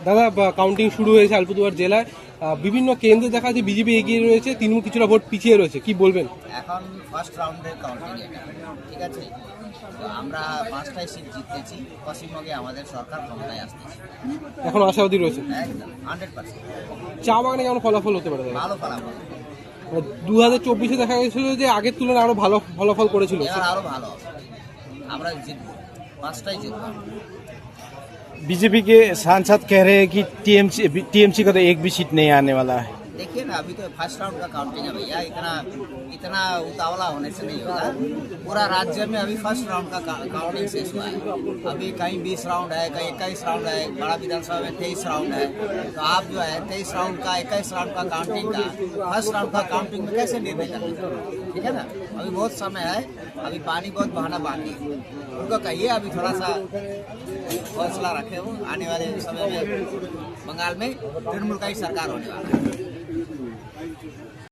দাদা, কাউন্টিং শুরু হয়েছে আলিপুরদুয়ার জেলায়। বিভিন্ন কেন্দ্রে দেখা যাচ্ছে বিজেপি এগিয়ে রয়েছে, তৃণমূল কিছুটা ভোট পিছিয়ে রয়েছে, কি বলবেন? এখন ফার্স্ট রাউন্ডের কাউন্টিং এটা, ঠিক আছে। তো আমরা 5টায় সিট জিতেছি, পশ্চিমবঙ্গে আমাদের সরকার ক্ষমতায় আসতেছে, এখন আশাবাদী রয়েছে। একদম 100% চা বাগানে কেমন ফলাফল হতে পারে দাদা? ভালো ফলাফল। 2024-এ দেখা গেছিল যে আগের তুলনায় আরো ভালো ফলাফল করেছিল। এবার আরো ভালো হবে, আমরা জিতবো, 5টায় জিতবো। बीजेपी के सांसद कह रहे हैं कि टीएमसी का तो एक भी सीट नहीं आने वाला है। देखिए ना, अभी तो फर्स्ट राउंड का काउंटिंग है भैया, इतना उतावला होने से नहीं होगा। पूरा राज्य में अभी फर्स्ट राउंड का काउंटिंग शेष हुआ है। अभी कहीं 20 राउंड है, कहीं 21 राउंड है, बड़ा विधानसभा में 23 राउंड है। तो आप जो है 23 राउंड का 21 राउंड का काउंटिंग का फर्स्ट राउंड का काउंटिंग में कैसे निर्णय करते, ठीक है ना। अभी बहुत समय है, अभी पानी बहुत बहाना बाकी है। उनको कहिए अभी थोड़ा सा हौसला रखे हो, आने वाले समय में बंगाल में तृणमूल का ही सरकार होने वाला है।